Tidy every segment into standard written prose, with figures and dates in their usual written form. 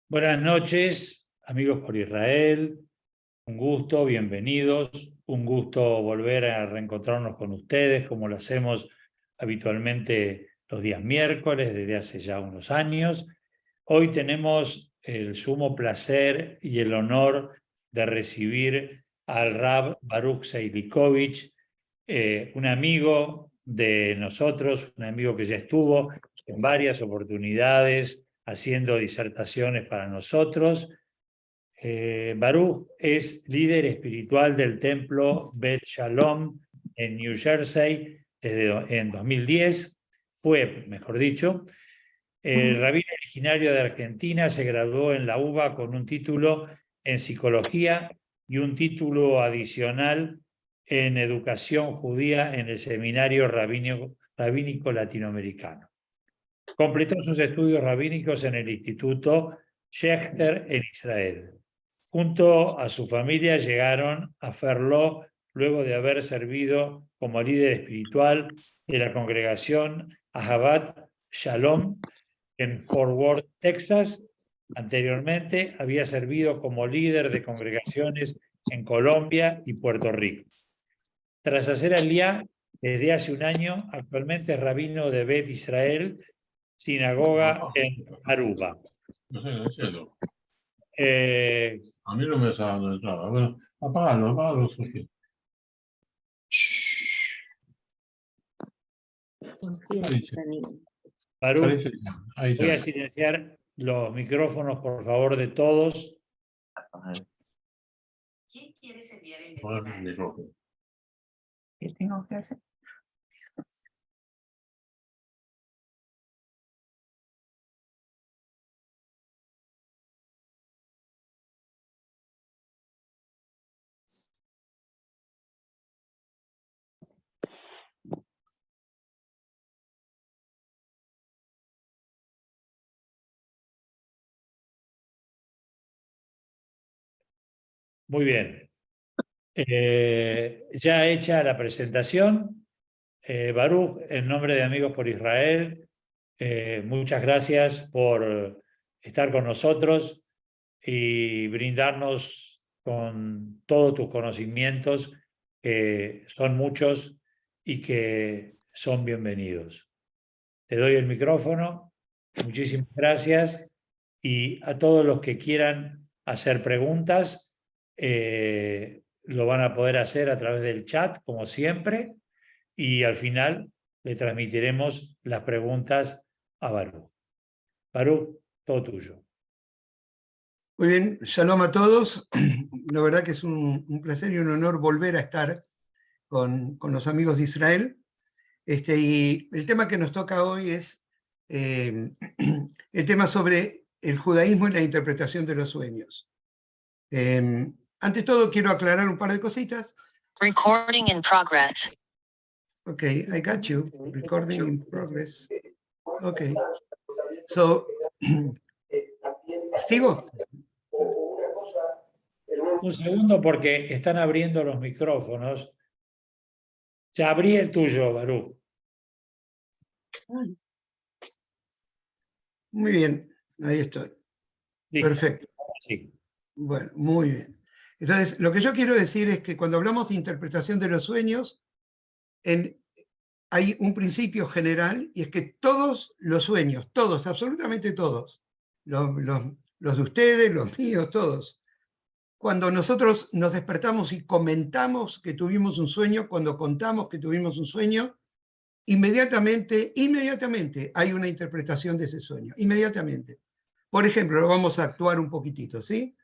Buenas noches, amigos por Israel. Un gusto, bienvenidos. Un gusto volver a reencontrarnos con ustedes, como lo hacemos habitualmente los días miércoles, desde hace ya unos años. Hoy tenemos el sumo placer y el honor de recibir al Rab Baruch Seilikovich, un amigo de nosotros, un amigo que ya estuvo en varias oportunidades haciendo disertaciones para nosotros. Baruch es líder espiritual del templo Beth Shalom en New Jersey en 2010. Fue, mejor dicho, rabino originario de Argentina, se graduó en la UBA con un título en psicología y un título adicional en educación judía en el Seminario Rabínico Latinoamericano. Completó sus estudios rabínicos en el Instituto Schechter en Israel. Junto a su familia llegaron a Ferlo luego de haber servido como líder espiritual de la congregación Ahavat Shalom en Fort Worth, Texas. Anteriormente había servido como líder de congregaciones en Colombia y Puerto Rico. Tras hacer aliyá desde hace un año, actualmente es rabino de Bet Israel, sinagoga en Aruba. No sé, decíalo. A mí no me está dando entrada. Bueno, apágalo, Sergio. Baruch, voy a silenciar los micrófonos, por favor, de todos. ¿Quién quieres enviar el mensaje? ¿Qué tengo que hacer? Muy bien. Ya hecha la presentación, Baruch, en nombre de Amigos por Israel, muchas gracias por estar con nosotros y brindarnos con todos tus conocimientos, que son muchos y que son bienvenidos. Te doy el micrófono. Muchísimas gracias. Y a todos los que quieran hacer preguntas, lo van a poder hacer a través del chat, como siempre, y al final le transmitiremos las preguntas a Baruch. Baruch, todo tuyo. Muy bien, shalom a todos. La verdad que es un placer y un honor volver a estar con los amigos de Israel. Y el tema que nos toca hoy es el tema sobre el judaísmo y la interpretación de los sueños. Ante todo, quiero aclarar un par de cositas. Recording in progress. Okay, I got you. Recording in progress. Okay. So, ¿sigo? Un segundo, porque están abriendo los micrófonos. Ya abrí el tuyo, Baruch. Muy bien, ahí estoy. Listo. Perfecto. Sí. Bueno, muy bien. Entonces, lo que yo quiero decir es que cuando hablamos de interpretación de los sueños, hay un principio general, y es que todos los sueños, todos, absolutamente todos, los de ustedes, los míos, todos, cuando nosotros nos despertamos y comentamos que tuvimos un sueño, cuando contamos que tuvimos un sueño, inmediatamente hay una interpretación de ese sueño, inmediatamente. Por ejemplo, lo vamos a actuar un poquitito, ¿sí?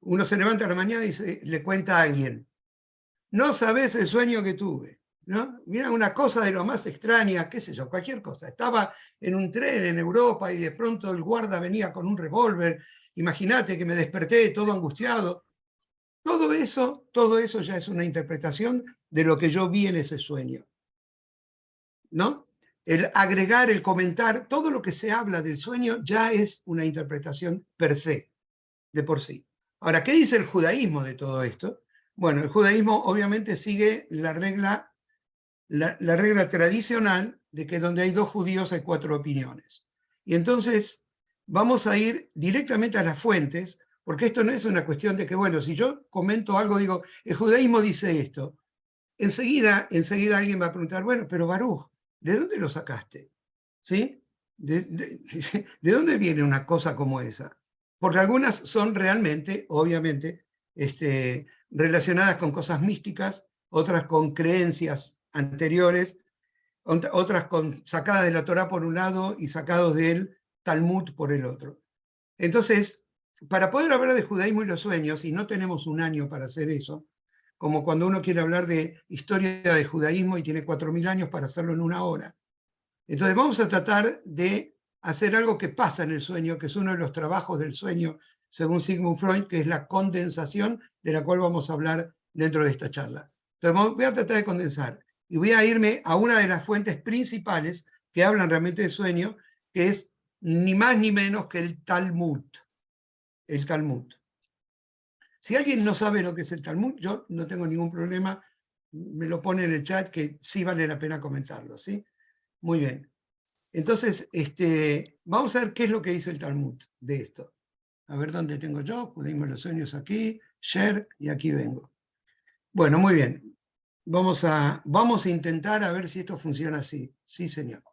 Uno se levanta a la mañana y le cuenta a alguien, no sabés el sueño que tuve, ¿no? Mira, una cosa de lo más extraña, qué sé yo, cualquier cosa. Estaba en un tren en Europa y de pronto el guarda venía con un revólver. Imagínate que me desperté todo angustiado. Todo eso ya es una interpretación de lo que yo vi en ese sueño, ¿no? El agregar, el comentar, todo lo que se habla del sueño ya es una interpretación per se, de por sí. Ahora, ¿qué dice el judaísmo de todo esto? Bueno, el judaísmo obviamente sigue la regla la regla tradicional de que donde hay 2 judíos hay 4 opiniones. Y entonces vamos a ir directamente a las fuentes, porque esto no es una cuestión de que, bueno, si yo comento algo, digo, el judaísmo dice esto, enseguida alguien va a preguntar, bueno, pero Baruch, ¿de dónde lo sacaste? ¿Sí? ¿De dónde viene una cosa como esa? Porque algunas son realmente, obviamente, relacionadas con cosas místicas, otras con creencias anteriores, otras sacadas de la Torá por un lado y sacados del Talmud por el otro. Entonces, para poder hablar de judaísmo y los sueños, y no tenemos un año para hacer eso, como cuando uno quiere hablar de historia de judaísmo y tiene 4000 años para hacerlo en 1 hora. Entonces vamos a tratar de hacer algo que pasa en el sueño, que es uno de los trabajos del sueño, según Sigmund Freud, que es la condensación, de la cual vamos a hablar dentro de esta charla. Entonces voy a tratar de condensar y voy a irme a una de las fuentes principales que hablan realmente de sueño, que es ni más ni menos que el Talmud. El Talmud. Si alguien no sabe lo que es el Talmud, yo no tengo ningún problema, me lo pone en el chat, que sí vale la pena comentarlo, ¿sí? Muy bien. Entonces, vamos a ver qué es lo que dice el Talmud de esto. A ver dónde tengo yo, judaísmo los sueños aquí, share, y aquí vengo. Bueno, muy bien. Vamos a intentar a ver si esto funciona así. Sí, señor.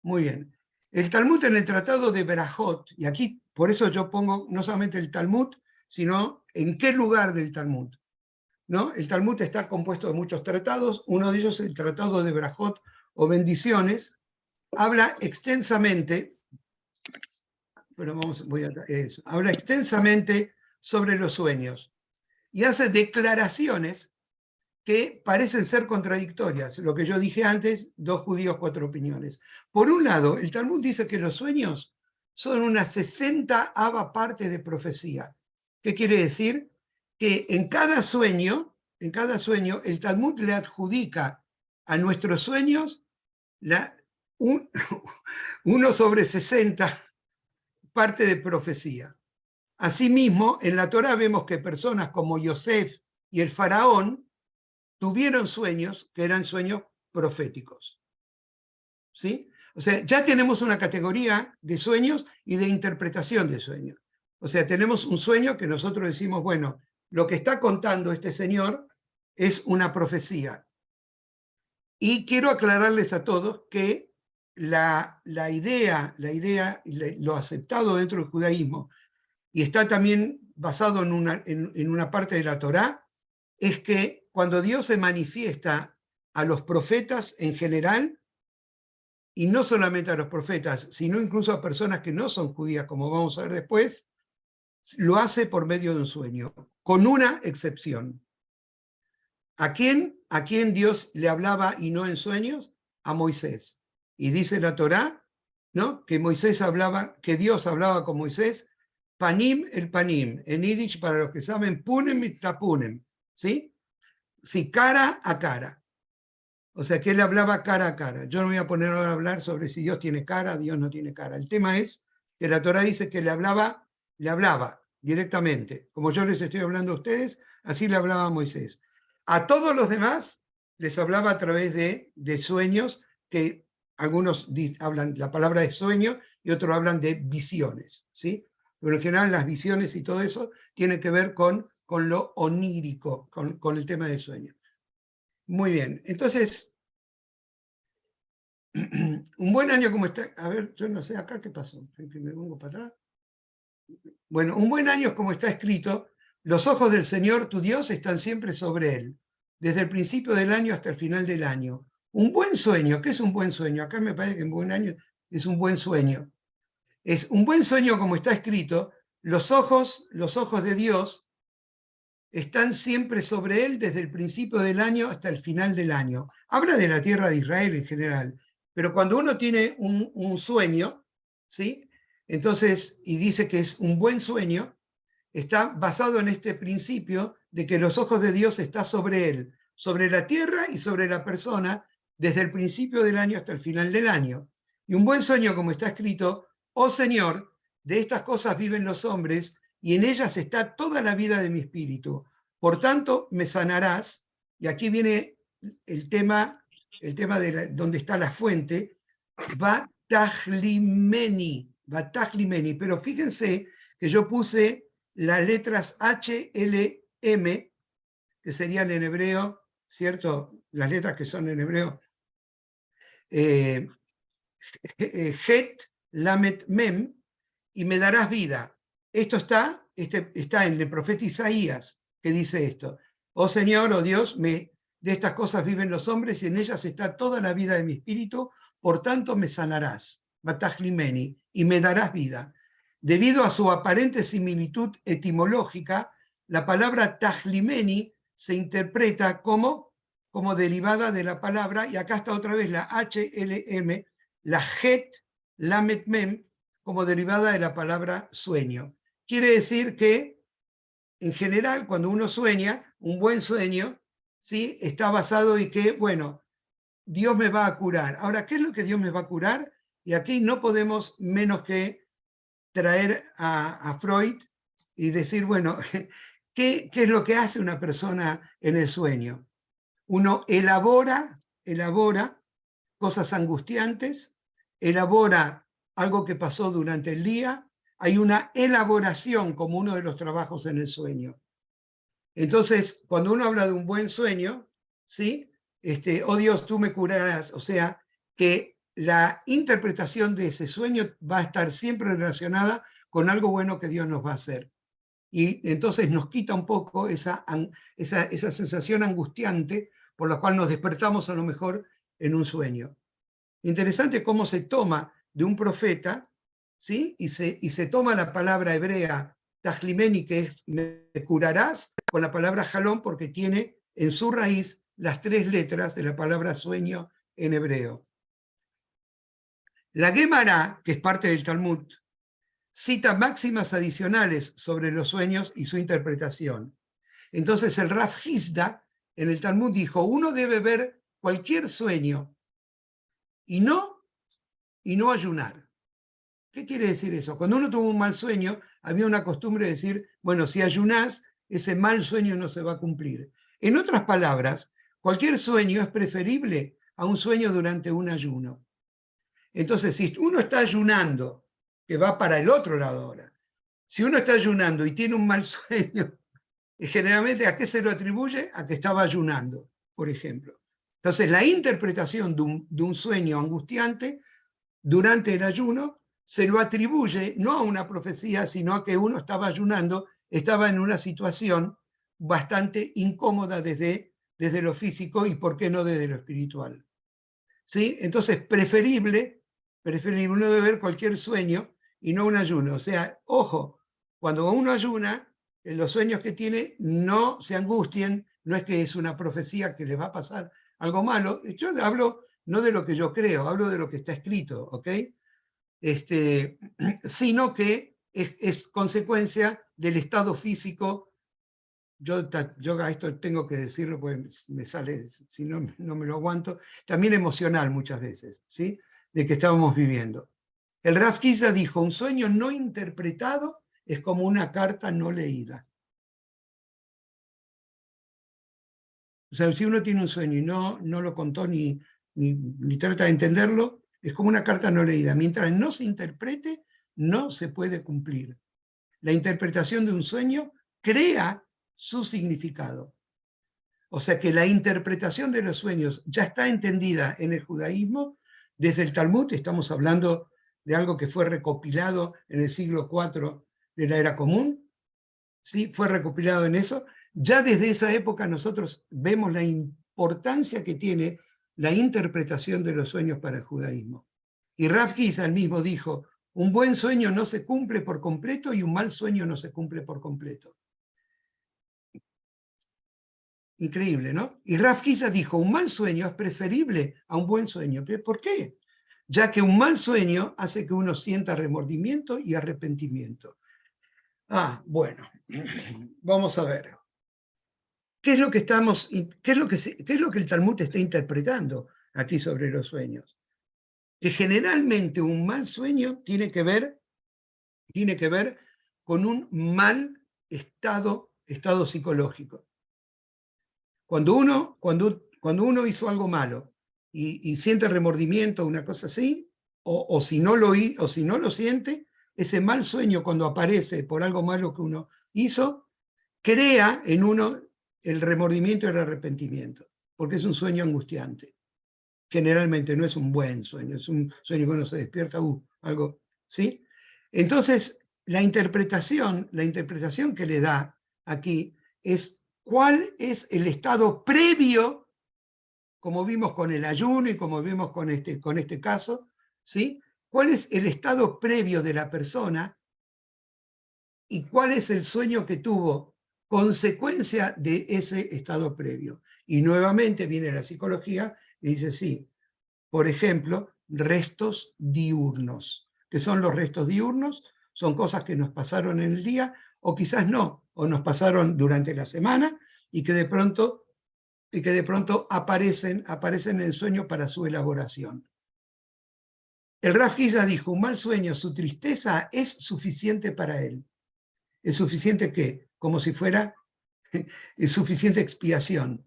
Muy bien. El Talmud en el Tratado de Berajot, y aquí por eso yo pongo no solamente el Talmud, sino en qué lugar del Talmud, ¿no? El Talmud está compuesto de muchos tratados, uno de ellos es el Tratado de Berajot o Bendiciones, habla extensamente, pero habla extensamente sobre los sueños y hace declaraciones que parecen ser contradictorias. Lo que yo dije antes, 2 judíos, 4 opiniones. Por un lado, el Talmud dice que los sueños son una 60ª parte de profecía. ¿Qué quiere decir? Que en cada sueño, el Talmud le adjudica a nuestros sueños 1 sobre 60 parte de profecía. Asimismo, en la Torá vemos que personas como Yosef y el faraón tuvieron sueños que eran sueños proféticos. ¿Sí? O sea, ya tenemos una categoría de sueños y de interpretación de sueños. O sea, tenemos un sueño que nosotros decimos, bueno, lo que está contando este señor es una profecía. Y quiero aclararles a todos que la idea, lo aceptado dentro del judaísmo, y está también basado en una parte de la Torá, es que cuando Dios se manifiesta a los profetas en general, y no solamente a los profetas, sino incluso a personas que no son judías, como vamos a ver después, lo hace por medio de un sueño, con una excepción. ¿A quién Dios le hablaba y no en sueños? A Moisés. Y dice la Torá, ¿no?, que Dios hablaba con Moisés, panim el panim, en Yiddish, para los que saben, punem y tapunem, ¿sí? Sí, cara a cara. O sea, que él hablaba cara a cara. Yo no me voy a poner ahora a hablar sobre si Dios tiene cara, Dios no tiene cara. El tema es que la Torá dice que le hablaba directamente. Como yo les estoy hablando a ustedes, así le hablaba a Moisés. A todos los demás les hablaba a través de sueños, que algunos hablan la palabra de sueño y otros hablan de visiones, ¿sí? Pero en general las visiones y todo eso tienen que ver con lo onírico, con el tema del sueño. Muy bien, entonces, un buen año como está, a ver, yo no sé acá qué pasó, que me pongo para atrás. Bueno, un buen año es como está escrito, los ojos del Señor tu Dios están siempre sobre él, desde el principio del año hasta el final del año. Un buen sueño, ¿qué es un buen sueño? Acá me parece que un buen año es un buen sueño. Es un buen sueño como está escrito, los ojos de Dios están siempre sobre él desde el principio del año hasta el final del año. Habla de la tierra de Israel en general, pero cuando uno tiene un sueño, ¿sí?, entonces, y dice que es un buen sueño, está basado en este principio de que los ojos de Dios están sobre él, sobre la tierra y sobre la persona, desde el principio del año hasta el final del año. Y un buen sueño, como está escrito, oh Señor, de estas cosas viven los hombres, y en ellas está toda la vida de mi espíritu. Por tanto, me sanarás, y aquí viene el tema el tema de donde está la fuente, Batahlimeni, pero fíjense que yo puse las letras H, L, M, que serían en hebreo, ¿cierto? Las letras que son en hebreo, Het, Lamet, Mem, y me darás vida. Esto está en el profeta Isaías, que dice esto: oh Señor, oh Dios, de estas cosas viven los hombres y en ellas está toda la vida de mi espíritu, por tanto me sanarás, Batahlimeni, y me darás vida. Debido a su aparente similitud etimológica, la palabra Tahlimeni se interpreta como derivada de la palabra, y acá está otra vez la HLM, la Het, Lamet Mem, como derivada de la palabra sueño. Quiere decir que, en general, cuando uno sueña, un buen sueño, ¿sí?, está basado en que, bueno, Dios me va a curar. Ahora, ¿qué es lo que Dios me va a curar? Y aquí no podemos menos que traer a Freud y decir, bueno, ¿qué es lo que hace una persona en el sueño? Uno elabora cosas angustiantes, elabora algo que pasó durante el día, hay una elaboración como uno de los trabajos en el sueño. Entonces, cuando uno habla de un buen sueño, ¿sí? Oh Dios, tú me curarás, o sea, que la interpretación de ese sueño va a estar siempre relacionada con algo bueno que Dios nos va a hacer. Y entonces nos quita un poco esa sensación angustiante por la cual nos despertamos a lo mejor en un sueño. Interesante cómo se toma de un profeta, ¿sí?, y se toma la palabra hebrea Tahlimeni, que es me curarás, con la palabra Jalón, porque tiene en su raíz las 3 letras de la palabra sueño en hebreo. La Gemara, que es parte del Talmud, cita máximas adicionales sobre los sueños y su interpretación. Entonces el Rav Hizda en el Talmud dijo: uno debe ver cualquier sueño y no ayunar. ¿Qué quiere decir eso? Cuando uno tuvo un mal sueño, había una costumbre de decir, bueno, si ayunás, ese mal sueño no se va a cumplir. En otras palabras, cualquier sueño es preferible a un sueño durante un ayuno. Entonces, si uno está ayunando, que va para el otro lado ahora, si uno está ayunando y tiene un mal sueño, generalmente, ¿a qué se lo atribuye? A que estaba ayunando, por ejemplo. Entonces, la interpretación de un sueño angustiante durante el ayuno se lo atribuye no a una profecía, sino a que uno estaba ayunando, estaba en una situación bastante incómoda desde lo físico y, ¿por qué no, desde lo espiritual? ¿Sí? Entonces, preferible uno debe ver cualquier sueño y no un ayuno. O sea, ojo, cuando uno ayuna, los sueños que tiene no se angustien, no es que es una profecía que les va a pasar algo malo. Yo hablo no de lo que yo creo, hablo de lo que está escrito, ¿ok? Sino que es consecuencia del estado físico. Yo a esto tengo que decirlo porque me sale, si no, no me lo aguanto, también emocional muchas veces, ¿sí?, de que estábamos viviendo. El Rav Hizda dijo: un sueño no interpretado es como una carta no leída. O sea, si uno tiene un sueño y no lo contó ni trata de entenderlo, es como una carta no leída. Mientras no se interprete, no se puede cumplir. La interpretación de un sueño crea su significado. O sea que la interpretación de los sueños ya está entendida en el judaísmo desde el Talmud. Estamos hablando de algo que fue recopilado en el siglo IV de la Era Común, ¿sí? Fue recopilado en eso. Ya desde esa época nosotros vemos la importancia que tiene la interpretación de los sueños para el judaísmo. Y Rav Hizda mismo dijo: un buen sueño no se cumple por completo y un mal sueño no se cumple por completo. Increíble, ¿no? Y Rav Hizda dijo: un mal sueño es preferible a un buen sueño. ¿Por qué? Ya que un mal sueño hace que uno sienta remordimiento y arrepentimiento. Bueno, vamos a ver. ¿Qué es lo que el Talmud está interpretando aquí sobre los sueños? Que generalmente un mal sueño tiene que ver con un mal estado psicológico. Cuando uno hizo algo malo y siente remordimiento, una cosa así, o si no lo siente, ese mal sueño cuando aparece por algo malo que uno hizo, crea en uno el remordimiento y el arrepentimiento, porque es un sueño angustiante. Generalmente no es un buen sueño, es un sueño que uno se despierta, algo, ¿sí? Entonces, la interpretación que le da aquí es cuál es el estado previo, como vimos con el ayuno y como vimos con este caso, ¿sí? ¿Cuál es el estado previo de la persona y cuál es el sueño que tuvo consecuencia de ese estado previo? Y nuevamente viene la psicología y dice, sí, por ejemplo, restos diurnos. ¿Qué son los restos diurnos? Son cosas que nos pasaron en el día, o quizás no, o nos pasaron durante la semana, y que de pronto aparecen en el sueño para su elaboración. El Rav Giza dijo, un mal sueño, su tristeza es suficiente para él. ¿Es suficiente qué? Como si fuera es suficiente expiación.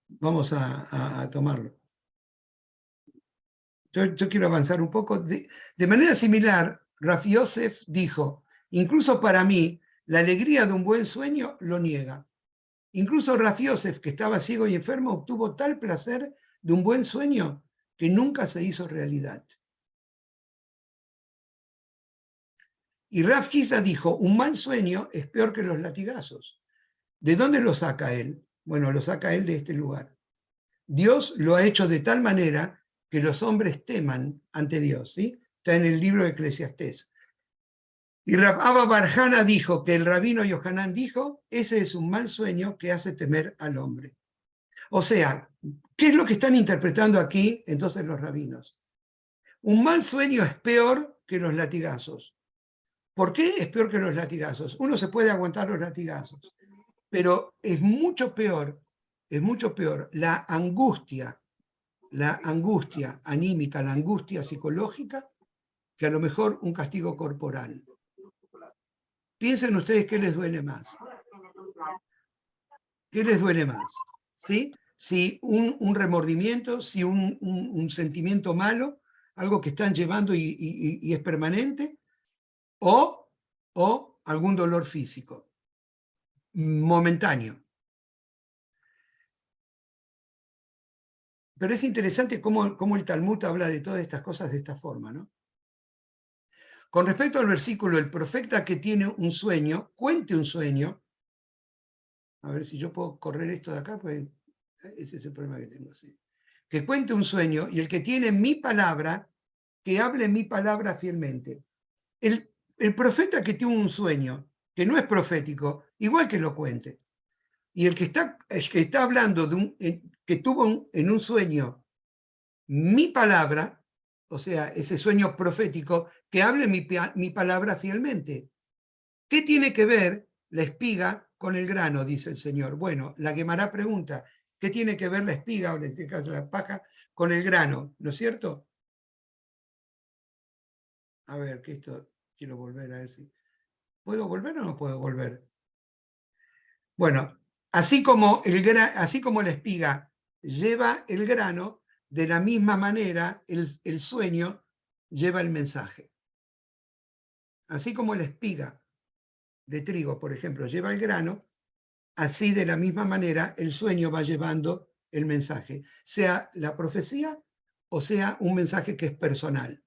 Vamos a tomarlo. Yo quiero avanzar un poco. De manera similar, Rav Yosef dijo, incluso para mí, la alegría de un buen sueño lo niega. Incluso Rav Yosef, que estaba ciego y enfermo, obtuvo tal placer de un buen sueño que nunca se hizo realidad. Y Rav Giza dijo, un mal sueño es peor que los latigazos. ¿De dónde lo saca él? Bueno, lo saca él de este lugar. Dios lo ha hecho de tal manera que los hombres teman ante Dios, ¿sí? Está en el libro de Eclesiastés. Y Rav Abba Barjana dijo que el rabino Yohanan dijo, ese es un mal sueño que hace temer al hombre. O sea, ¿qué es lo que están interpretando aquí entonces los rabinos? Un mal sueño es peor que los latigazos. ¿Por qué es peor que los latigazos? Uno se puede aguantar los latigazos, pero es mucho peor la angustia anímica, la angustia psicológica, que a lo mejor un castigo corporal. Piensen ustedes qué les duele más. ¿Qué les duele más? ¿Sí? Si un remordimiento, si un sentimiento malo, algo que están llevando y es permanente, o algún dolor físico, momentáneo. Pero es interesante cómo el Talmud habla de todas estas cosas de esta forma, ¿no? Con respecto al versículo, el profeta que tiene un sueño, cuente un sueño. A ver si yo puedo correr esto de acá, pues ese es el problema que tengo. ¿Sí? Que cuente un sueño, y el que tiene mi palabra, que hable mi palabra fielmente. El profeta que tiene un sueño, que no es profético, igual que lo cuente. Y el que está hablando que tuvo en un sueño mi palabra, o sea, ese sueño profético, que hable mi palabra fielmente. ¿Qué tiene que ver la espiga con el grano? Dice el Señor. Bueno, la Guemará pregunta, ¿qué tiene que ver la espiga, o en este caso la paja, con el grano? ¿No es cierto? A ver, que esto quiero volver a ver si... ¿Puedo volver o no puedo volver? Bueno, así como la espiga lleva el grano, de la misma manera el sueño lleva el mensaje. Así como la espiga de trigo, por ejemplo, lleva el grano, así de la misma manera el sueño va llevando el mensaje, sea la profecía o sea un mensaje que es personal.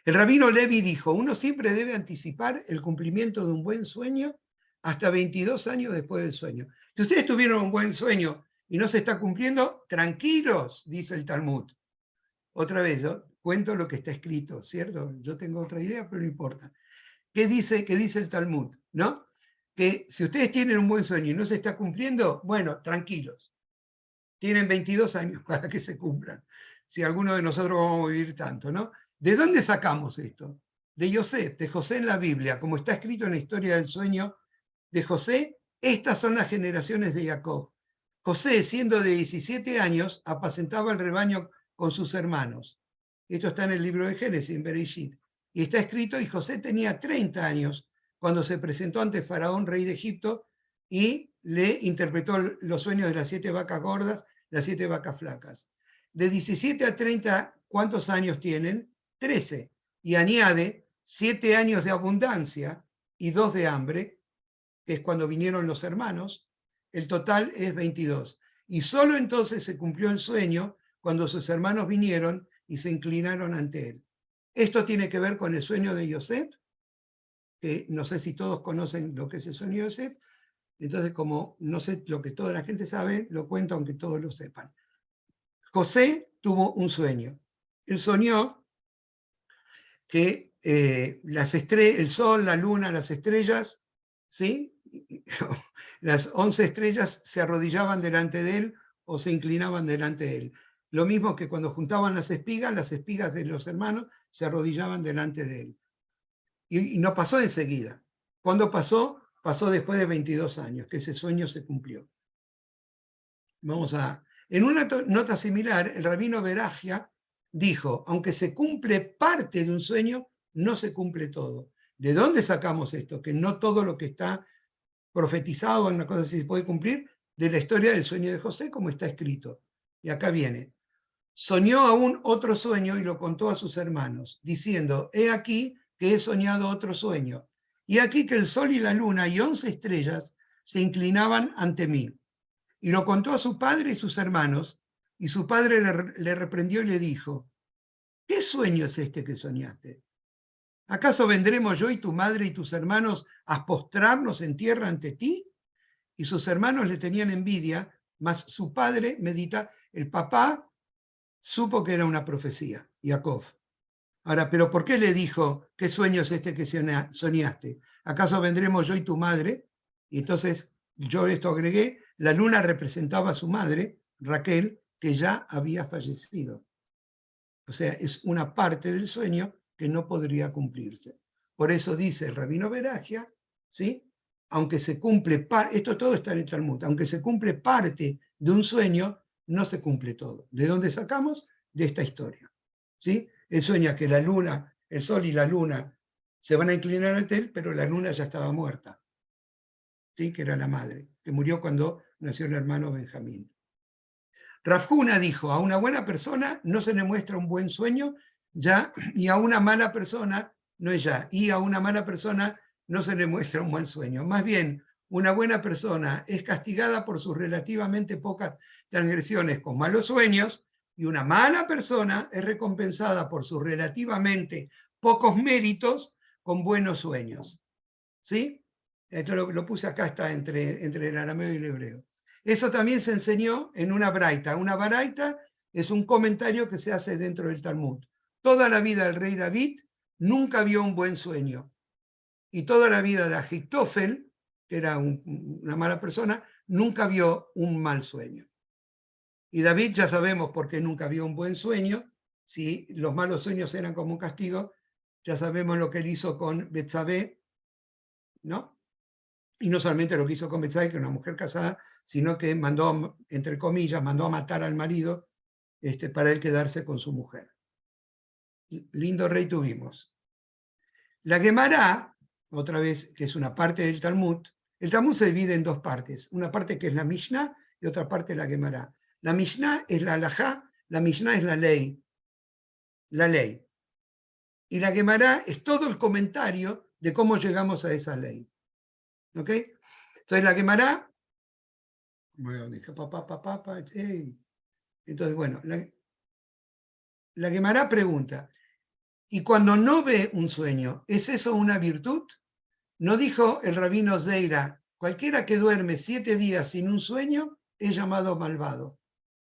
El rabino Levi dijo, uno siempre debe anticipar el cumplimiento de un buen sueño hasta 22 años después del sueño. Si ustedes tuvieron un buen sueño y no se está cumpliendo, tranquilos, dice el Talmud. Otra vez, yo cuento lo que está escrito, ¿cierto? Yo tengo otra idea, pero no importa. ¿Qué dice el Talmud? ¿No? Que si ustedes tienen un buen sueño y no se está cumpliendo, bueno, tranquilos. Tienen 22 años para que se cumplan. Si alguno de nosotros vamos a vivir tanto, ¿no? ¿De dónde sacamos esto? De José en la Biblia, como está escrito en la historia del sueño de José, estas son las generaciones de Jacob. José, siendo de 17 años, apacentaba el rebaño con sus hermanos. Esto está en el libro de Génesis, en Bereshit. Y está escrito, y José tenía 30 años cuando se presentó ante Faraón, rey de Egipto, y le interpretó los sueños de las 7 vacas gordas las 7 vacas flacas. De 17 a 30, ¿cuántos años tienen? 13. Y añade 7 años de abundancia y 2 de hambre, que es cuando vinieron los hermanos. El total es 22. Y solo entonces se cumplió el sueño cuando sus hermanos vinieron y se inclinaron ante él. Esto tiene que ver con el sueño de Yosef, que no sé si todos conocen lo que es el sueño de Yosef, entonces como no sé lo que toda la gente sabe, lo cuento aunque todos lo sepan. José tuvo un sueño. Él soñó que el sol, la luna, las estrellas, ¿sí? Las 11 estrellas se arrodillaban delante de él o se inclinaban delante de él. Lo mismo que cuando juntaban las espigas de los hermanos se arrodillaban delante de él. Y no pasó enseguida. ¿Cuándo pasó? Pasó después de 22 años, que ese sueño se cumplió. En una nota similar, el rabino Berajia dijo, aunque se cumple parte de un sueño, no se cumple todo. ¿De dónde sacamos esto? Que no todo lo que está profetizado en una cosa así se puede cumplir, de la historia del sueño de José, como está escrito. Y acá viene. Soñó aún otro sueño y lo contó a sus hermanos, diciendo, he aquí que he soñado otro sueño. Y aquí que el sol y la luna y 11 estrellas se inclinaban ante mí. Y lo contó a su padre y sus hermanos, y su padre le reprendió y le dijo, ¿qué sueño es este que soñaste? ¿Acaso vendremos yo y tu madre y tus hermanos a postrarnos en tierra ante ti? Y sus hermanos le tenían envidia, mas su padre medita, el papá supo que era una profecía, Jacob. Ahora, ¿pero por qué le dijo, qué sueño es este que soñaste? ¿Acaso vendremos yo y tu madre? Y entonces yo esto agregué, la luna representaba a su madre, Raquel, que ya había fallecido. O sea, es una parte del sueño que no podría cumplirse. Por eso dice el rabino Berajia, ¿sí? Aunque se cumple, esto todo está en el Talmud, aunque se cumple parte de un sueño, no se cumple todo. ¿De dónde sacamos? De esta historia. ¿Sí? Él sueña que la luna, el sol y la luna se van a inclinar ante él, pero la luna ya estaba muerta. ¿Sí? Que era la madre, que murió cuando nació el hermano Benjamín. Rav Huna dijo, a una buena persona no se le muestra un buen sueño, ya, y a una mala persona no es ya, y a una mala persona no se le muestra un buen sueño. Más bien, una buena persona es castigada por sus relativamente pocas transgresiones con malos sueños, y una mala persona es recompensada por sus relativamente pocos méritos con buenos sueños. ¿Sí? Esto lo puse acá, está entre el arameo y el hebreo. Eso también se enseñó en una braita. Una braita es un comentario que se hace dentro del Talmud. Toda la vida del rey David nunca vio un buen sueño. Y toda la vida de Agitofel, que era una mala persona, nunca vio un mal sueño. Y David ya sabemos por qué nunca vio un buen sueño. Si los malos sueños eran como un castigo, ya sabemos lo que él hizo con Betsabé, ¿no? Y no solamente lo que hizo con Betsabé, que era una mujer casada, sino que mandó, entre comillas, mandó a matar al marido para él quedarse con su mujer. Lindo rey tuvimos. La Gemara, otra vez, que es una parte del Talmud, el Talmud se divide en dos partes, una parte que es la Mishnah y otra parte la Gemara. La Mishnah es la halajá, la Mishnah es la ley. La ley. Y la Gemara es todo el comentario de cómo llegamos a esa ley. ¿Ok? Entonces la Gemara, entonces bueno, la Gemara pregunta, ¿y cuando no ve un sueño, es eso una virtud? ¿No dijo el rabino Zeira, cualquiera que duerme 7 días sin un sueño es llamado malvado?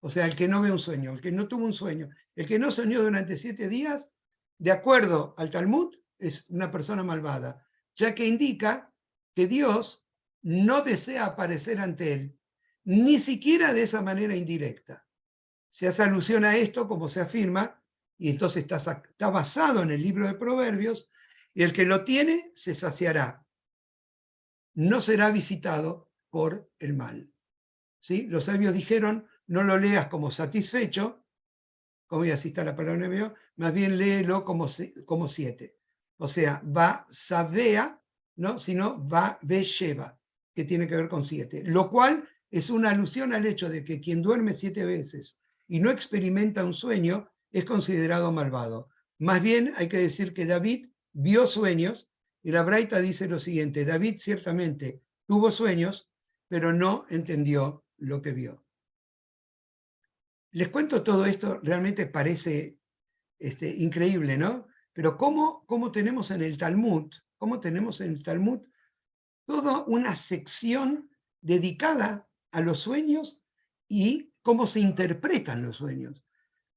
O sea, el que no ve un sueño, el que no tuvo un sueño, el que no soñó durante 7 días, de acuerdo al Talmud, es una persona malvada, ya que indica que Dios no desea aparecer ante él, ni siquiera de esa manera indirecta. Se hace alusión a esto, como se afirma, y entonces está basado en el libro de Proverbios, y el que lo tiene se saciará. No será visitado por el mal. ¿Sí? Los sabios dijeron, no lo leas como satisfecho, como ya cita la palabra en hebreo, más bien léelo como 7. O sea, va sabea, ¿no? Sino va ve lleva, que tiene que ver con 7. Lo cual es una alusión al hecho de que quien duerme 7 veces y no experimenta un sueño es considerado malvado. Más bien hay que decir que David vio sueños, y la Braita dice lo siguiente: David ciertamente tuvo sueños, pero no entendió lo que vio. Les cuento todo esto, realmente parece increíble, ¿no? Pero ¿cómo tenemos en el Talmud, toda una sección dedicada a los sueños y cómo se interpretan los sueños?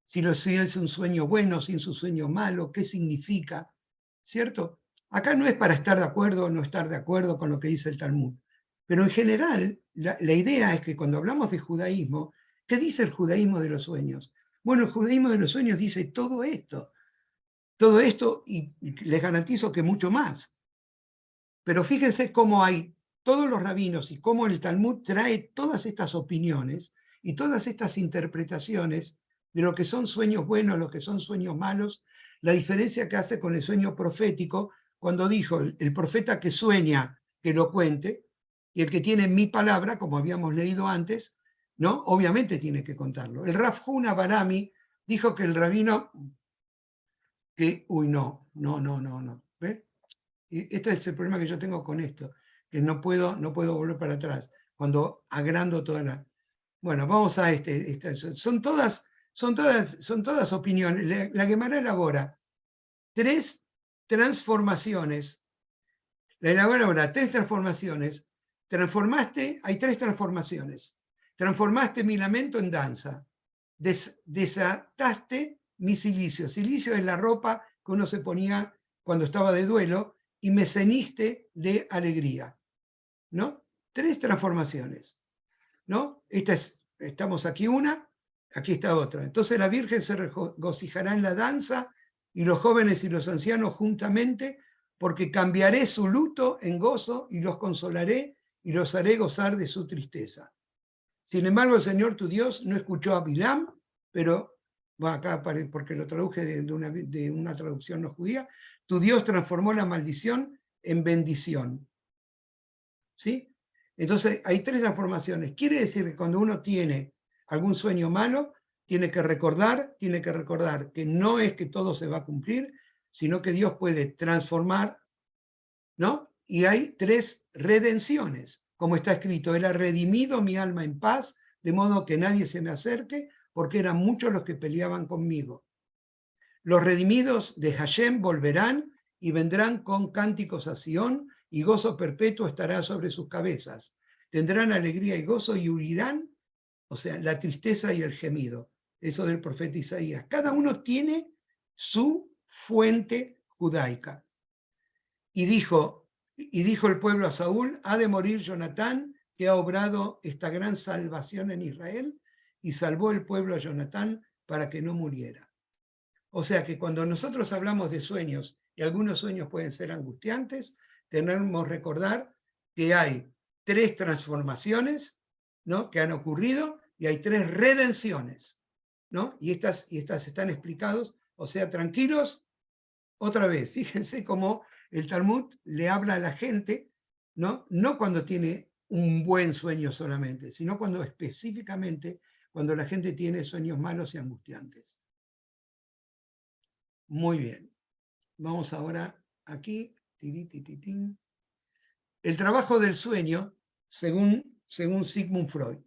Si es un sueño bueno, si es un sueño malo, qué significa, ¿cierto? Acá no es para estar de acuerdo o no estar de acuerdo con lo que dice el Talmud, pero en general la idea es que cuando hablamos de judaísmo, ¿qué dice el judaísmo de los sueños? Bueno, el judaísmo de los sueños dice todo esto y les garantizo que mucho más. Pero fíjense cómo hay todos los rabinos y cómo el Talmud trae todas estas opiniones y todas estas interpretaciones de lo que son sueños buenos, lo que son sueños malos, la diferencia que hace con el sueño profético, cuando dijo el profeta que sueña, que lo cuente, y el que tiene mi palabra, como habíamos leído antes, ¿no? Obviamente tiene que contarlo. El Rav Huna Barami dijo que el rabino, no. ¿Ve? Y este es el problema que yo tengo con esto, que no puedo volver para atrás, cuando agrando toda la... Bueno, vamos a son todas opiniones. La Gemara elabora 3 transformaciones. La elabora 3 transformaciones. Hay 3 transformaciones. Transformaste mi lamento en danza. Desataste mi cilicio. Cilicio es la ropa que uno se ponía cuando estaba de duelo, y me ceniste de alegría, ¿no? 3 transformaciones, ¿no? Estamos aquí una, aquí está otra. Entonces la Virgen se regocijará en la danza, y los jóvenes y los ancianos juntamente, porque cambiaré su luto en gozo, y los consolaré, y los haré gozar de su tristeza. Sin embargo, el Señor tu Dios no escuchó a Bilam, pero, acá porque lo traduje de una traducción no judía, tu Dios transformó la maldición en bendición. ¿Sí? Entonces, hay 3 transformaciones. Quiere decir que cuando uno tiene algún sueño malo, tiene que recordar que no es que todo se va a cumplir, sino que Dios puede transformar, ¿no? Y hay 3 redenciones, como está escrito: Él ha redimido mi alma en paz, de modo que nadie se me acerque, porque eran muchos los que peleaban conmigo. Los redimidos de Hashem volverán y vendrán con cánticos a Sión, y gozo perpetuo estará sobre sus cabezas. Tendrán alegría y gozo y huirán, o sea, la tristeza y el gemido. Eso del profeta Isaías. Cada uno tiene su fuente judaica. Y dijo el pueblo a Saúl: ha de morir Jonatán, que ha obrado esta gran salvación en Israel, y salvó el pueblo a Jonatán para que no muriera. O sea que cuando nosotros hablamos de sueños, y algunos sueños pueden ser angustiantes, tenemos que recordar que hay 3 transformaciones, ¿no?, que han ocurrido, y hay 3 redenciones, ¿no? Y estas están explicados. O sea, tranquilos, otra vez, fíjense cómo el Talmud le habla a la gente, ¿no? No cuando tiene un buen sueño solamente, sino cuando específicamente cuando la gente tiene sueños malos y angustiantes. Muy bien. Vamos ahora aquí. El trabajo del sueño, según Sigmund Freud.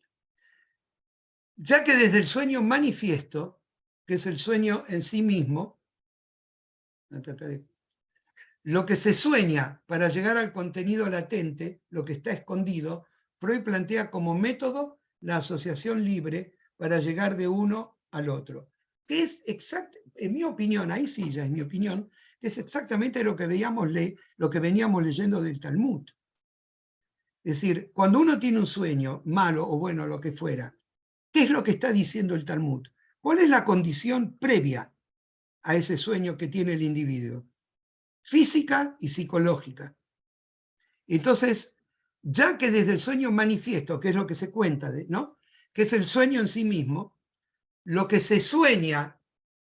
Ya que desde el sueño manifiesto, que es el sueño en sí mismo, lo que se sueña para llegar al contenido latente, lo que está escondido, Freud plantea como método la asociación libre para llegar de uno al otro. Que es exacto, en mi opinión, ahí sí ya es mi opinión, es exactamente lo que veníamos leyendo del Talmud. Es decir, cuando uno tiene un sueño, malo o bueno, lo que fuera, ¿qué es lo que está diciendo el Talmud? ¿Cuál es la condición previa a ese sueño que tiene el individuo? Física y psicológica. Entonces, ya que desde el sueño manifiesto, que es lo que se cuenta, ¿no?, que es el sueño en sí mismo, lo que se sueña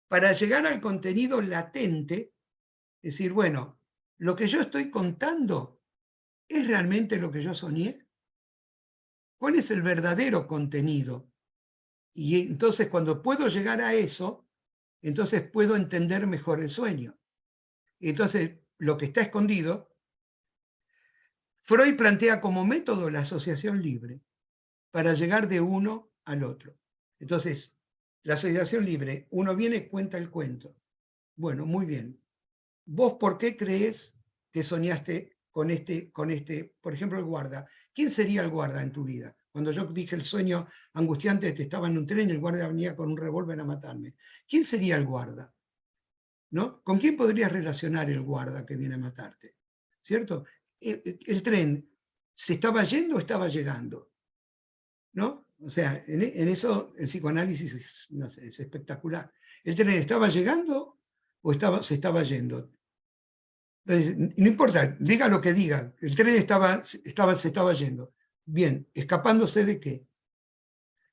para llegar al contenido latente, es decir, bueno, lo que yo estoy contando, ¿es realmente lo que yo soñé? ¿Cuál es el verdadero contenido? Y entonces cuando puedo llegar a eso, entonces puedo entender mejor el sueño. Entonces, lo que está escondido, Freud plantea como método la asociación libre para llegar de uno al otro. Entonces, la asociación libre, uno viene y cuenta el cuento. Bueno, muy bien. ¿Vos por qué crees que soñaste con este, por ejemplo, el guarda? ¿Quién sería el guarda en tu vida? Cuando yo dije el sueño angustiante de que estaba en un tren y el guarda venía con un revólver a matarme. ¿Quién sería el guarda? ¿No? ¿Con quién podrías relacionar el guarda que viene a matarte? ¿Cierto? El tren, ¿se estaba yendo o estaba llegando? ¿No? O sea, en eso el psicoanálisis es, no sé, es espectacular. ¿El tren estaba llegando o se estaba yendo? Entonces, no importa, diga lo que diga, el tren se estaba yendo. Bien, ¿escapándose de qué?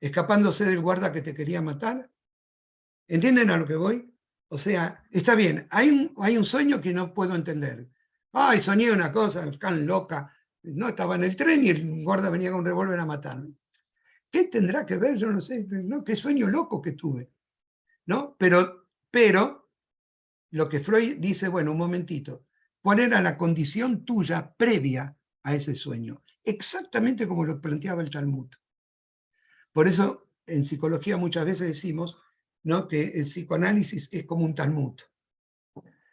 ¿Escapándose del guarda que te quería matar? ¿Entienden a lo que voy? O sea, está bien, hay un sueño que no puedo entender. Ay, soñé una cosa tan loca. No, estaba en el tren y el guarda venía con un revólver a matarme. ¿Qué tendrá que ver? Yo no sé, ¿no? Qué sueño loco que tuve. ¿No? Pero lo que Freud dice, bueno, un momentito, ¿cuál era la condición tuya previa a ese sueño? Exactamente como lo planteaba el Talmud. Por eso en psicología muchas veces decimos, ¿no?, que el psicoanálisis es como un Talmud.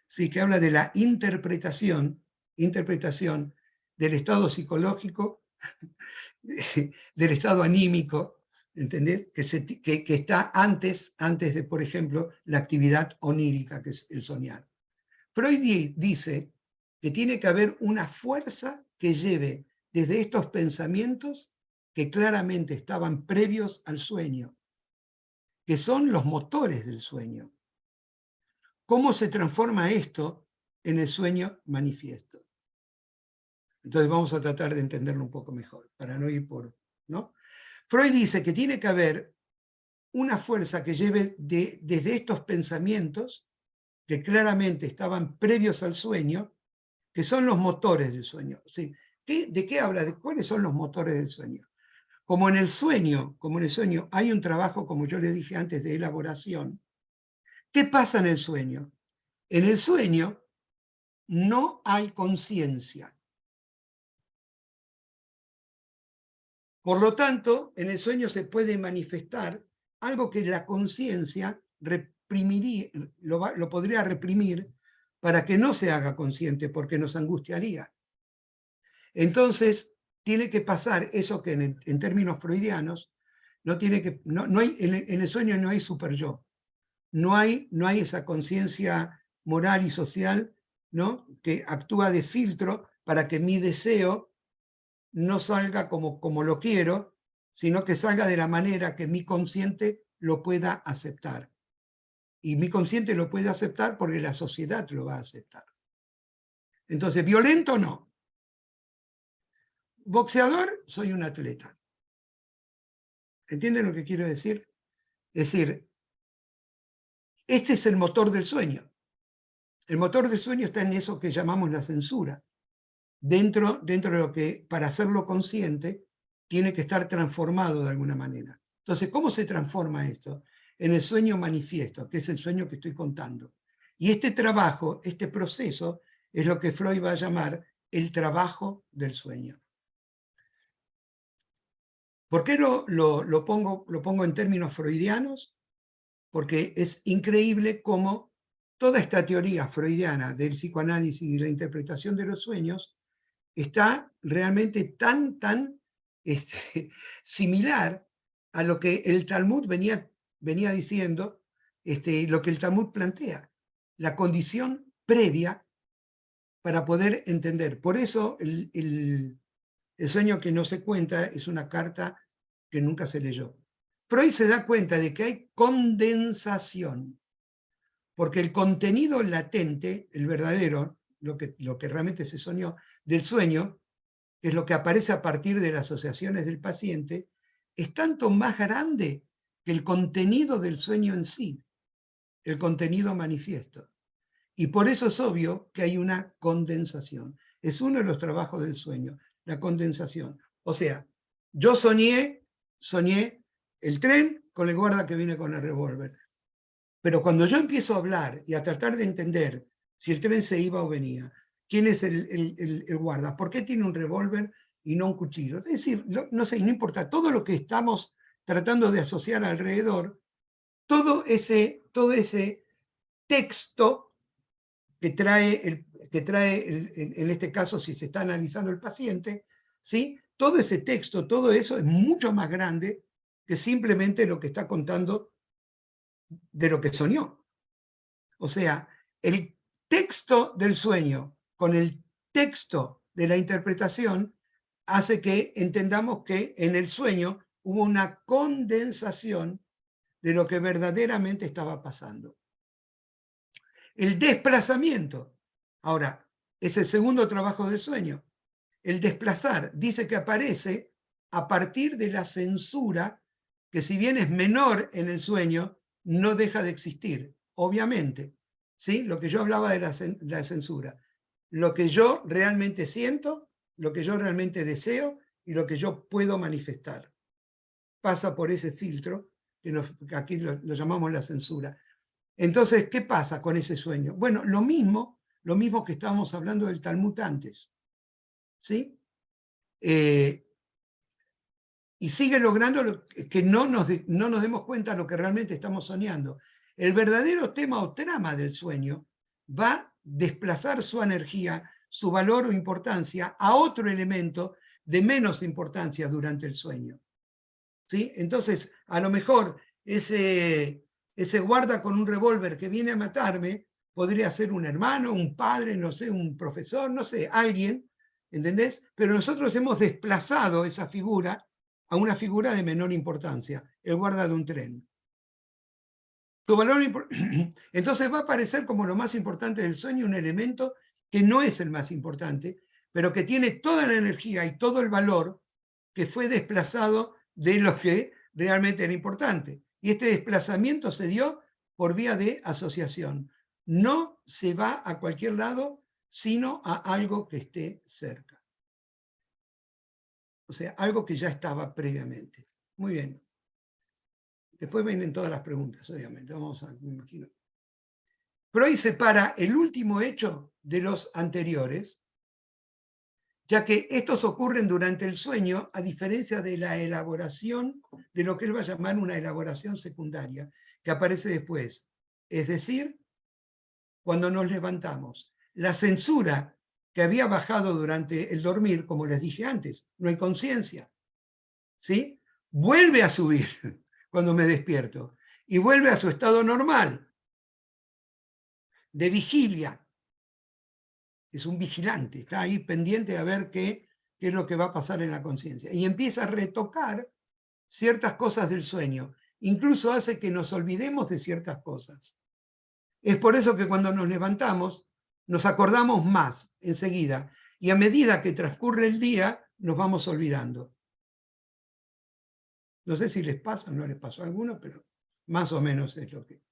Sí, que habla de la interpretación del estado psicológico, del estado anímico, ¿entendés? Que está antes de, por ejemplo, la actividad onírica, que es el soñar. Freud dice que tiene que haber una fuerza que lleve desde estos pensamientos que claramente estaban previos al sueño, que son los motores del sueño. ¿Cómo se transforma esto en el sueño manifiesto? Entonces vamos a tratar de entenderlo un poco mejor, para no ir por, ¿no? Freud dice que tiene que haber una fuerza que lleve desde estos pensamientos que claramente estaban previos al sueño, que son los motores del sueño. ¿Sí? ¿De qué habla? ¿De cuáles son los motores del sueño? Como en el sueño hay un trabajo, como yo le dije antes, de elaboración. ¿Qué pasa en el sueño? En el sueño no hay conciencia. Por lo tanto, en el sueño se puede manifestar algo que la conciencia lo podría reprimir para que no se haga consciente, porque nos angustiaría. Entonces, tiene que pasar eso que en términos freudianos, en el sueño no hay superyo, no hay esa conciencia moral y social, ¿no?, que actúa de filtro para que mi deseo no salga como lo quiero, sino que salga de la manera que mi consciente lo pueda aceptar. Y mi consciente lo puede aceptar porque la sociedad lo va a aceptar. Entonces, violento no. Boxeador, soy un atleta. ¿Entienden lo que quiero decir? Es decir, este es el motor del sueño. El motor del sueño está en eso que llamamos la censura. Dentro de lo que, para hacerlo consciente, tiene que estar transformado de alguna manera. Entonces, ¿cómo se transforma esto? En el sueño manifiesto, que es el sueño que estoy contando. Y este trabajo, este proceso, es lo que Freud va a llamar el trabajo del sueño. ¿Por qué lo pongo en términos freudianos? Porque es increíble cómo toda esta teoría freudiana del psicoanálisis y la interpretación de los sueños está realmente tan similar a lo que el Talmud venía diciendo, lo que el Talmud plantea, la condición previa para poder entender. Por eso el sueño que no se cuenta es una carta que nunca se leyó. Freud se da cuenta de que hay condensación, porque el contenido latente, el verdadero, lo que realmente se soñó del sueño, que es lo que aparece a partir de las asociaciones del paciente, es tanto más grande que el contenido del sueño en sí, el contenido manifiesto. Y por eso es obvio que hay una condensación. Es uno de los trabajos del sueño, la condensación. O sea, Yo soñé el tren con el guarda que viene con el revólver. Pero cuando yo empiezo a hablar y a tratar de entender si el tren se iba o venía, quién es el guarda, por qué tiene un revólver y no un cuchillo. Es decir, no sé, no importa, todo lo que estamos tratando de asociar alrededor, todo ese texto que trae, en este caso, si se está analizando el paciente, ¿sí? Todo ese texto, todo eso es mucho más grande que simplemente lo que está contando de lo que soñó. O sea, el texto del sueño con el texto de la interpretación hace que entendamos que en el sueño hubo una condensación de lo que verdaderamente estaba pasando. El desplazamiento, ahora, es el segundo trabajo del sueño. El desplazar dice que aparece a partir de la censura, que si bien es menor en el sueño, no deja de existir, obviamente. ¿Sí? Lo que yo hablaba de la censura. Lo que yo realmente siento, lo que yo realmente deseo y lo que yo puedo manifestar. Pasa por ese filtro, que aquí lo llamamos la censura. Entonces, ¿qué pasa con ese sueño? Bueno, lo mismo que estábamos hablando del Talmud antes. ¿Sí? Y sigue logrando que no nos demos cuenta de lo que realmente estamos soñando. El verdadero tema o trama del sueño va a desplazar su energía, su valor o importancia a otro elemento de menos importancia durante el sueño. ¿Sí? Entonces, a lo mejor ese guarda con un revólver que viene a matarme podría ser un hermano, un padre, no sé, un profesor, no sé, alguien, ¿entendés? Pero nosotros hemos desplazado esa figura a una figura de menor importancia, el guarda de un tren. Su valor entonces va a aparecer como lo más importante del sueño un elemento que no es el más importante, pero que tiene toda la energía y todo el valor que fue desplazado de lo que realmente era importante. Y este desplazamiento se dio por vía de asociación. No se va a cualquier lado, sino a algo que esté cerca. O sea, algo que ya estaba previamente. Muy bien. Después vienen todas las preguntas, obviamente. Vamos a, me imagino. Freud separa el último hecho de los anteriores, ya que estos ocurren durante el sueño, a diferencia de la elaboración, de lo que él va a llamar una elaboración secundaria, que aparece después. Es decir, cuando nos levantamos. La censura que había bajado durante el dormir, como les dije antes, no hay conciencia, ¿sí? Vuelve a subir cuando me despierto y vuelve a su estado normal, de vigilia. Es un vigilante, está ahí pendiente a ver qué es lo que va a pasar en la conciencia. Y empieza a retocar ciertas cosas del sueño. Incluso hace que nos olvidemos de ciertas cosas. Es por eso que cuando nos levantamos, nos acordamos más enseguida. Y a medida que transcurre el día, nos vamos olvidando. No sé si les pasa, no les pasó a alguno, pero más o menos es lo que...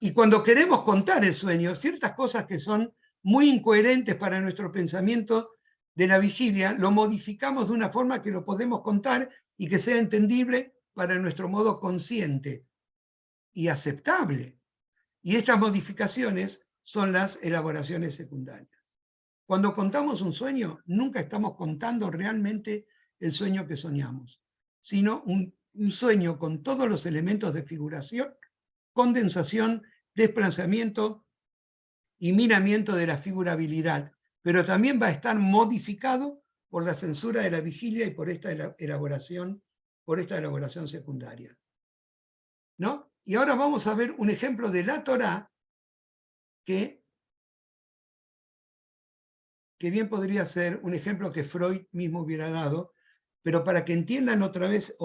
Y cuando queremos contar el sueño, ciertas cosas que son muy incoherentes para nuestro pensamiento de la vigilia, lo modificamos de una forma que lo podemos contar y que sea entendible para nuestro modo consciente y aceptable. Y estas modificaciones son las elaboraciones secundarias. Cuando contamos un sueño, nunca estamos contando realmente el sueño que soñamos, sino un sueño con todos los elementos de figuración, condensación, desplazamiento y miramiento de la figurabilidad, pero también va a estar modificado por la censura de la vigilia y por esta elaboración secundaria. ¿No? Y ahora vamos a ver un ejemplo de la Torá que bien podría ser un ejemplo que Freud mismo hubiera dado, pero para que entiendan otra vez,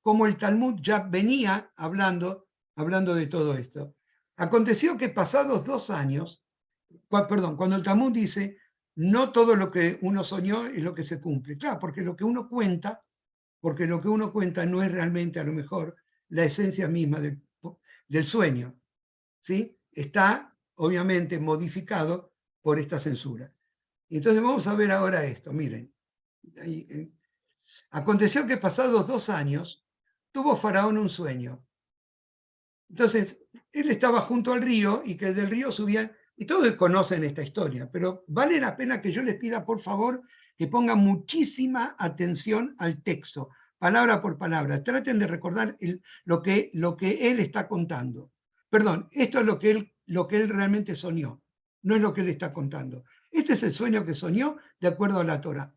cómo el Talmud ya venía hablando de todo esto. Aconteció que pasados 2 años, cuando el Talmud dice, no todo lo que uno soñó es lo que se cumple. Claro, porque lo que uno cuenta no es realmente a lo mejor la esencia misma del sueño. ¿Sí? Está obviamente modificado por esta censura. Entonces vamos a ver ahora esto, miren. Aconteció que pasados 2 años, tuvo Faraón un sueño. Entonces, él estaba junto al río y que del río subían, y todos conocen esta historia, pero vale la pena que yo les pida, por favor, que pongan muchísima atención al texto, palabra por palabra. Traten de recordar lo que él está contando. Perdón, esto es lo que él realmente soñó, no es lo que él está contando. Este es el sueño que soñó de acuerdo a la Torá.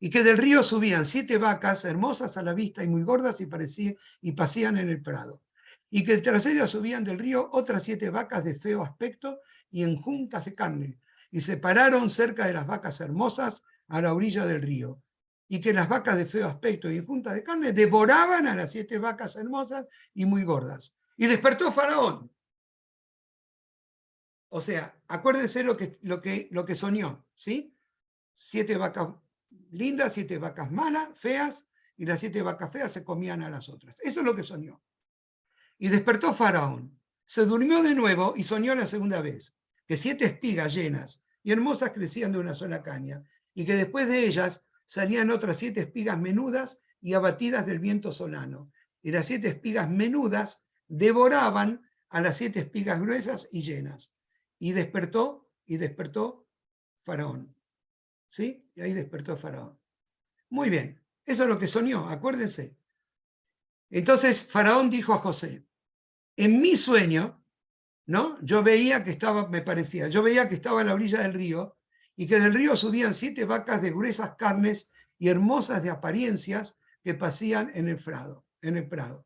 Y que del río subían 7 vacas hermosas a la vista y muy gordas y pasían en el prado. Y que tras ellas subían del río otras 7 vacas de feo aspecto y en juntas de carne. Y se pararon cerca de las vacas hermosas a la orilla del río. Y que las vacas de feo aspecto y en juntas de carne devoraban a las 7 vacas hermosas y muy gordas. Y despertó Faraón. O sea, acuérdense lo que soñó, ¿sí? 7 vacas lindas, 7 vacas malas, feas, y las 7 vacas feas se comían a las otras. Eso es lo que soñó. Y despertó Faraón. Se durmió de nuevo y soñó la segunda vez, que 7 espigas llenas y hermosas crecían de una sola caña, y que después de ellas salían otras 7 espigas menudas y abatidas del viento solano. Y las 7 espigas menudas devoraban a las 7 espigas gruesas y llenas. Y despertó Faraón. ¿Sí? Y ahí despertó Faraón. Muy bien, eso es lo que soñó, acuérdense. Entonces Faraón dijo a José, en mi sueño, ¿no? Yo veía que estaba a la orilla del río y que del río subían 7 vacas de gruesas carnes y hermosas de apariencias que pasían en el prado.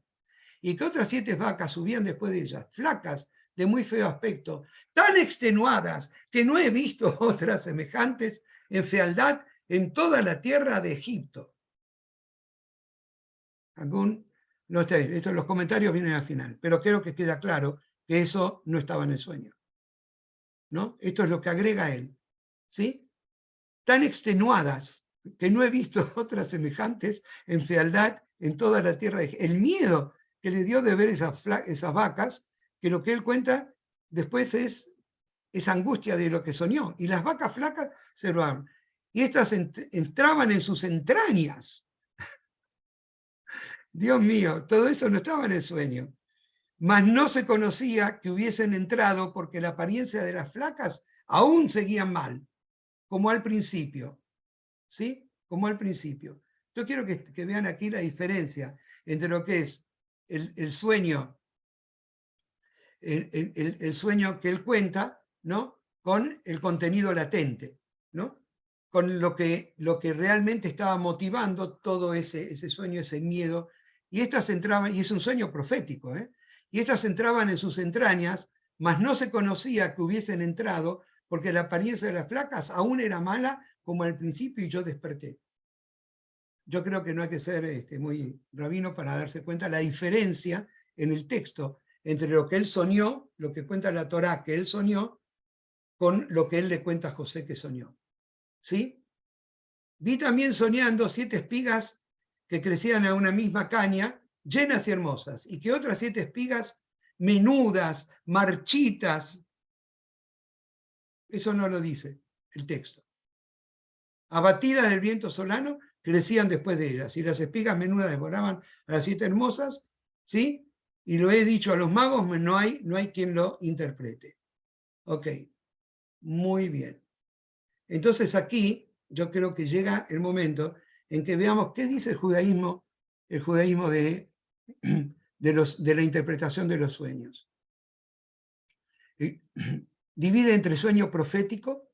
Y que otras 7 vacas subían después de ellas, flacas, de muy feo aspecto, tan extenuadas que no he visto otras semejantes en fealdad en toda la tierra de Egipto. No está ahí. Los comentarios vienen al final, pero creo que queda claro que eso no estaba en el sueño, ¿no? Esto es lo que agrega él, ¿sí? Tan extenuadas que no he visto otras semejantes en fealdad en toda la tierra de Egipto. El miedo que le dio de ver esas vacas, que lo que él cuenta después es esa angustia de lo que soñó. Y las vacas flacas se lo van. Y estas entraban en sus entrañas. Dios mío, todo eso no estaba en el sueño. Mas no se conocía que hubiesen entrado porque la apariencia de las flacas aún seguían mal, como al principio. ¿Sí? Como al principio. Yo quiero que vean aquí la diferencia entre lo que es el sueño, el sueño que él cuenta, ¿no? Con el contenido latente, ¿no? Con lo que realmente estaba motivando todo ese sueño, ese miedo. Y estas entraban, y es un sueño profético, y estas entraban en sus entrañas, mas no se conocía que hubiesen entrado, porque la apariencia de las flacas aún era mala, como al principio, y yo desperté. Yo creo que no hay que ser muy rabino para darse cuenta la diferencia en el texto entre lo que él soñó, lo que cuenta la Torá que él soñó, con lo que él le cuenta a José que soñó. ¿Sí? Vi también soñando 7 espigas que crecían a una misma caña, llenas y hermosas, y que otras 7 espigas menudas, marchitas, eso no lo dice el texto, abatidas del viento solano, crecían después de ellas, y las espigas menudas devoraban a las 7 hermosas, ¿sí? Y lo he dicho a los magos, no hay quien lo interprete. Ok, muy bien. Entonces aquí yo creo que llega el momento en que veamos qué dice el judaísmo de la interpretación de los sueños. Divide entre sueño profético,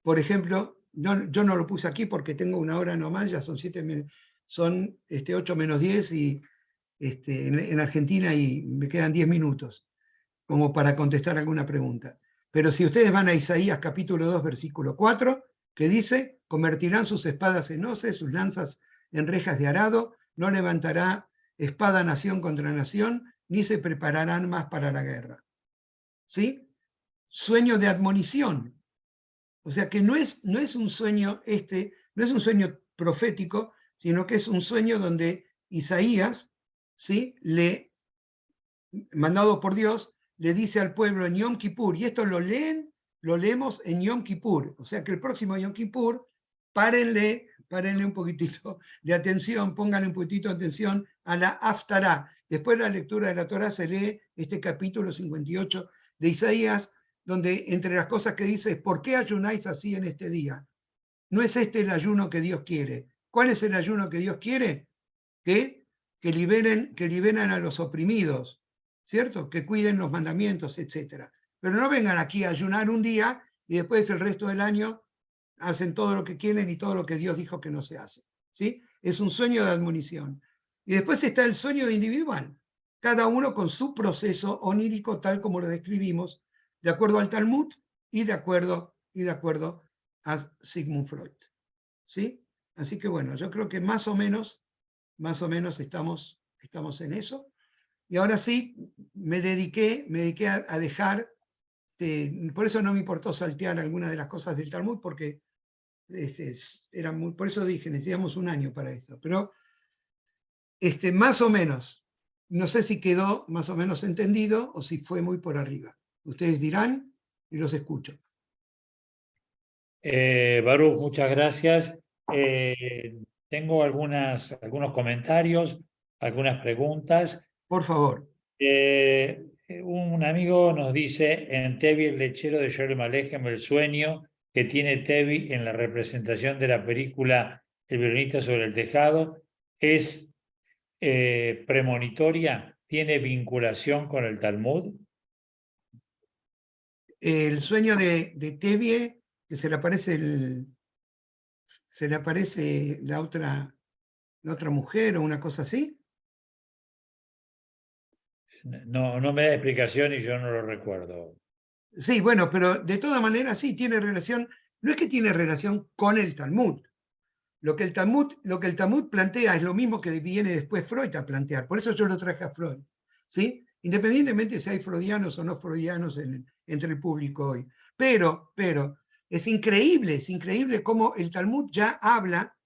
por ejemplo, yo no lo puse aquí porque tengo 1 hora nomás, ya son 8 menos 10 y en Argentina y me quedan 10 minutos como para contestar alguna pregunta. Pero si ustedes van a Isaías capítulo 2, versículo 4, que dice, convertirán sus espadas en hoces, sus lanzas en rejas de arado, no levantará espada nación contra nación, ni se prepararán más para la guerra. ¿Sí? Sueño de admonición. O sea que no es un sueño no es un sueño profético, sino que es un sueño donde Isaías, ¿sí?, mandado por Dios, le dice al pueblo en Yom Kippur, y esto lo leemos en Yom Kippur, o sea que el próximo Yom Kippur, párenle párenle un poquitito de atención, pónganle un poquitito de atención a la Haftará. Después de la lectura de la Torá se lee este capítulo 58 de Isaías, donde entre las cosas que dice, ¿por qué ayunáis así en este día? No es este el ayuno que Dios quiere. ¿Cuál es el ayuno que Dios quiere? Que liberen a los oprimidos, ¿cierto? Que cuiden los mandamientos, etc. Pero no vengan aquí a ayunar un día y después el resto del año hacen todo lo que quieren y todo lo que Dios dijo que no se hace, ¿sí? Es un sueño de admonición. Y después está el sueño individual, cada uno con su proceso onírico tal como lo describimos, de acuerdo al Talmud y de acuerdo a Sigmund Freud, ¿sí? Así que bueno, yo creo que más o menos estamos en eso. Y ahora sí, me dediqué a dejar, por eso no me importó saltear algunas de las cosas del Talmud, porque por eso dije, necesitamos un año para esto. Pero más o menos, no sé si quedó más o menos entendido o si fue muy por arriba. Ustedes dirán y los escucho. Baruch, muchas gracias. Tengo algunos comentarios, algunas preguntas. Por favor. Un amigo nos dice, en Tevi el lechero de Sholem Aleichem, el sueño que tiene Tevi en la representación de la película El violinista sobre el tejado, ¿es premonitoria? ¿Tiene vinculación con el Talmud? El sueño de Tevye, que se le aparece la otra mujer o una cosa así. No me da explicación y yo no lo recuerdo. Sí, bueno, pero de todas maneras sí, tiene relación, no es que tiene relación con el Talmud. Lo que el Talmud plantea es lo mismo que viene después Freud a plantear, por eso yo lo traje a Freud, ¿sí? Independientemente si hay freudianos o no freudianos entre el público hoy. Pero es increíble cómo el Talmud ya habla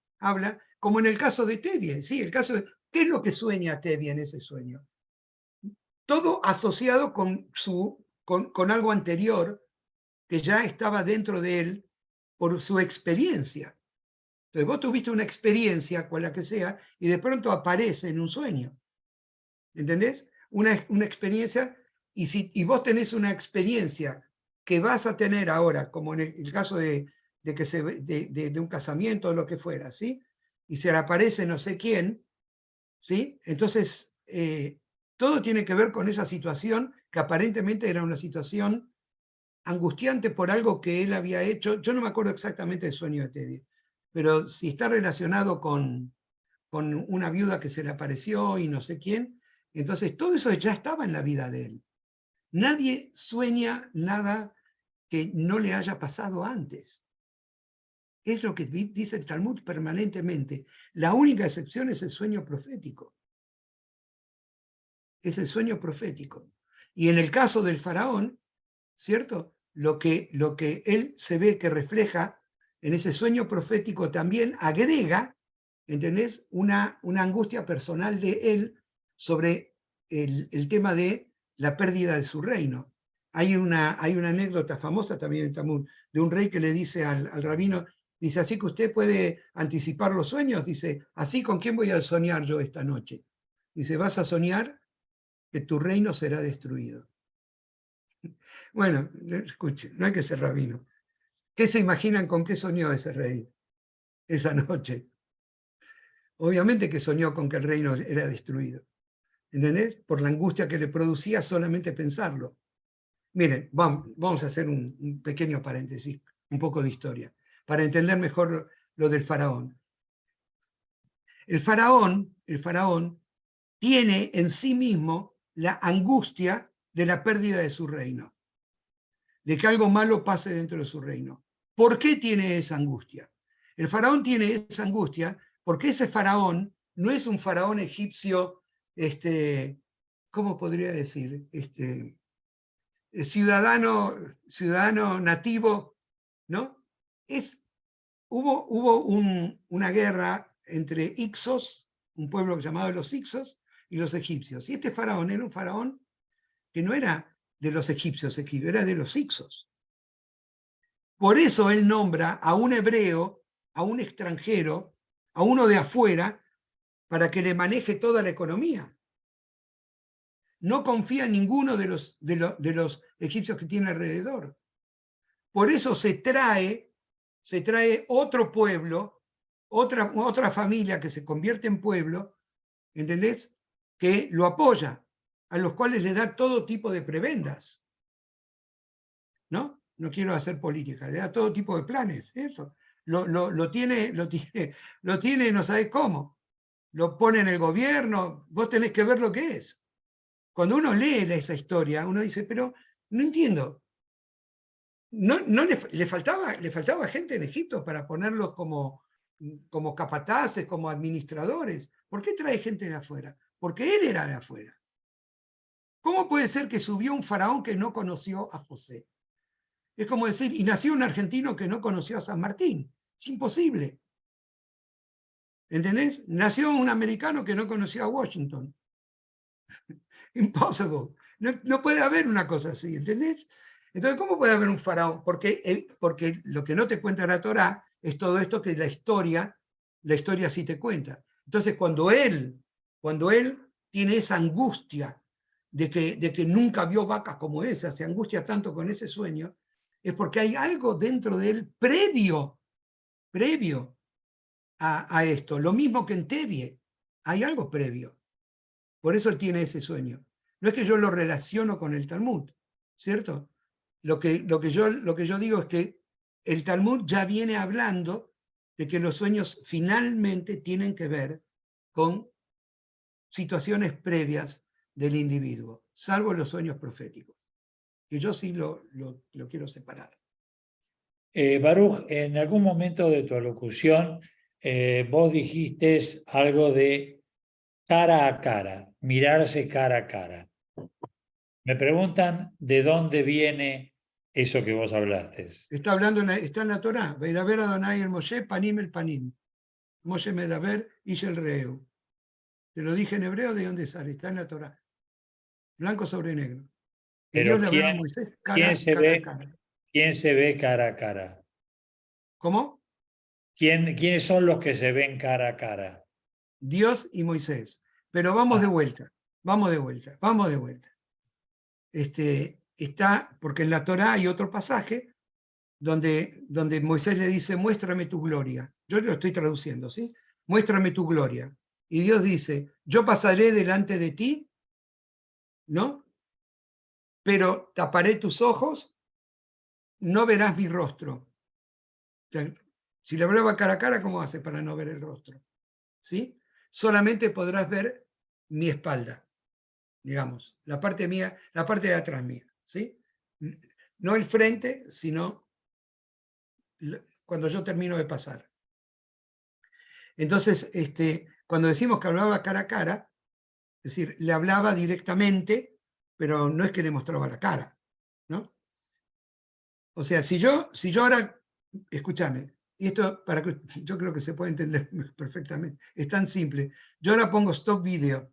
como en el caso de Tevye, ¿sí? ¿Qué es lo que sueña Tevye en ese sueño? Todo asociado con algo anterior que ya estaba dentro de él por su experiencia. Entonces vos tuviste una experiencia, cual la que sea, y de pronto aparece en un sueño. ¿Entendés? Una experiencia, y vos tenés una experiencia que vas a tener ahora, como en el caso de un casamiento o lo que fuera, ¿sí? Y se le aparece no sé quién, ¿sí? Entonces, todo tiene que ver con esa situación que aparentemente era una situación angustiante por algo que él había hecho. Yo no me acuerdo exactamente del sueño de Tevye, pero si está relacionado con una viuda que se le apareció y no sé quién, entonces todo eso ya estaba en la vida de él. Nadie sueña nada que no le haya pasado antes. Es lo que dice el Talmud permanentemente. La única excepción es el sueño profético. Es el sueño profético. Y en el caso del faraón, ¿cierto? Lo que él se ve que refleja en ese sueño profético también agrega, ¿entendés? Una angustia personal de él sobre el tema de la pérdida de su reino. Hay una anécdota famosa también en Talmud de un rey que le dice al rabino, dice, así que usted puede anticipar los sueños, dice, así con quién voy a soñar yo esta noche. Dice, vas a soñar que tu reino será destruido. Bueno, escuchen, no hay que ser rabino. ¿Qué se imaginan con qué soñó ese rey esa noche? Obviamente que soñó con que el reino era destruido. ¿Entendés? Por la angustia que le producía solamente pensarlo. Miren, vamos a hacer un pequeño paréntesis, un poco de historia, para entender mejor lo del faraón. El faraón tiene en sí mismo la angustia de la pérdida de su reino, de que algo malo pase dentro de su reino. ¿Por qué tiene esa angustia? El faraón tiene esa angustia porque ese faraón no es un faraón egipcio, ¿cómo podría decir? Ciudadano nativo, ¿no? Hubo una guerra entre Ixos, un pueblo llamado los Ixos, y los egipcios. Y este faraón era un faraón que no era de los egipcios, era de los Ixos. Por eso él nombra a un hebreo a un extranjero, a uno de afuera, para que le maneje toda la economía. No confía en ninguno de los egipcios que tiene alrededor. Por eso se trae otro pueblo, otra familia que se convierte en pueblo, ¿entendés? Que lo apoya, a los cuales le da todo tipo de prebendas. ¿No? No quiero hacer política, le da todo tipo de planes. Eso. Lo tiene, no sabés cómo. Lo pone en el gobierno, vos tenés que ver lo que es. Cuando uno lee esa historia, uno dice, pero no entiendo. No le faltaba gente en Egipto para ponerlos como capataces, como administradores. ¿Por qué trae gente de afuera? Porque él era de afuera. ¿Cómo puede ser que subió un faraón que no conoció a José? Es como decir, y nació un argentino que no conoció a San Martín. Es imposible. ¿Entendés? Nació un americano que no conoció a Washington. Impossible. No puede haber una cosa así, ¿entendés? Entonces, ¿cómo puede haber un faraón? Porque lo que no te cuenta la Torá es todo esto que la historia sí te cuenta. Entonces, cuando él tiene esa angustia de que nunca vio vacas como esa, se angustia tanto con ese sueño, es porque hay algo dentro de él previo a esto. Lo mismo que en Tebie, hay algo previo. Por eso él tiene ese sueño. No es que yo lo relaciono con el Talmud, ¿cierto? Lo que yo digo es que el Talmud ya viene hablando de que los sueños finalmente tienen que ver con situaciones previas del individuo, salvo los sueños proféticos, que yo sí lo quiero separar. Baruch, en algún momento de tu alocución, vos dijiste algo de cara a cara, mirarse cara a cara. Me preguntan de dónde viene eso que vos hablaste. Está en la Torá. Veidaber Adonai el Moshe, panim el panim. Moshe Medaber, Ish el Reu. Te lo dije en hebreo, ¿de dónde sale? Está en la Torá. Blanco sobre negro. Que Pero Dios le hablaba a Moisés cara ¿quién se a ve, cara. quién se ve cara a cara? ¿Cómo? ¿Quiénes son los que se ven cara a cara? Dios y Moisés. Pero vamos de vuelta. Porque en la Torá hay otro pasaje donde Moisés le dice, muéstrame tu gloria. Yo lo estoy traduciendo, ¿sí? Muéstrame tu gloria. Y Dios dice, yo pasaré delante de ti, ¿no? Pero taparé tus ojos, no verás mi rostro. O sea, si le hablaba cara a cara, ¿cómo hace para no ver el rostro? ¿Sí? Solamente podrás ver mi espalda, digamos, la parte mía, la parte de atrás mía, ¿sí? No el frente, sino cuando yo termino de pasar. Entonces, cuando decimos que hablaba cara a cara, es decir, le hablaba directamente, pero no es que le mostraba la cara, ¿no? O sea, si yo ahora, escúchame, y esto yo creo que se puede entender perfectamente, es tan simple. Yo ahora pongo stop video.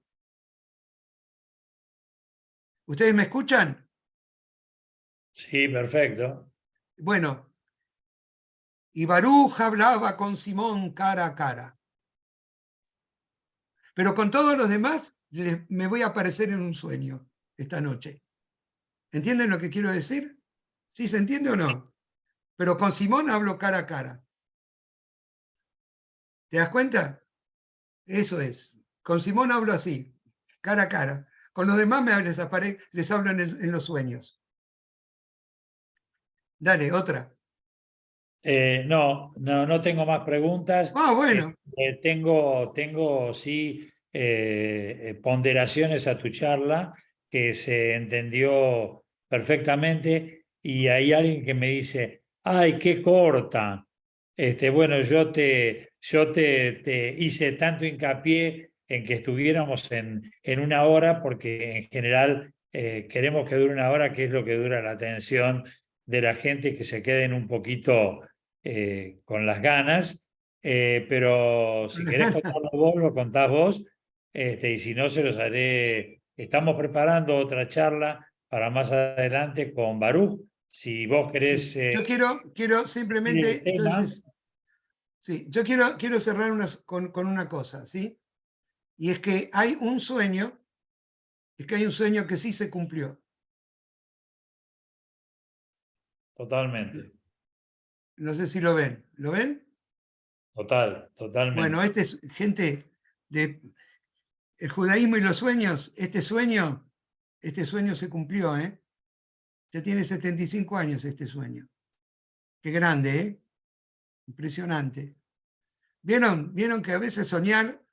¿Ustedes me escuchan? Sí, perfecto. Bueno, y Baruch hablaba con Simón cara a cara. Pero con todos los demás me voy a aparecer en un sueño esta noche. ¿Entienden lo que quiero decir? ¿Sí se entiende o no? Pero con Simón hablo cara a cara. ¿Te das cuenta? Eso es. Con Simón hablo así, cara a cara. Con los demás les hablo en los sueños. Dale, otra. No tengo más preguntas. Ah, bueno. Tengo sí ponderaciones a tu charla que se entendió perfectamente y hay alguien que me dice, ay, qué corta. Bueno, yo te hice tanto hincapié en que estuviéramos en una hora porque en general queremos que dure una hora, que es lo que dura la atención de la gente, que se queden un poquito con las ganas, pero si querés contarlo vos, lo contás vos, y si no, se los haré. Estamos preparando otra charla para más adelante con Baruch. Si vos querés Sí. Yo quiero el simplemente, tema, entonces, Sí, yo quiero cerrar con una cosa, ¿sí? Y es que hay un sueño, que sí se cumplió. Totalmente. No sé si lo ven. ¿Lo ven? Totalmente. Bueno, gente, el judaísmo y los sueños, este sueño se cumplió, ¿eh? Ya tiene 75 años este sueño. Qué grande, ¿eh? Impresionante. ¿Vieron que a veces soñar,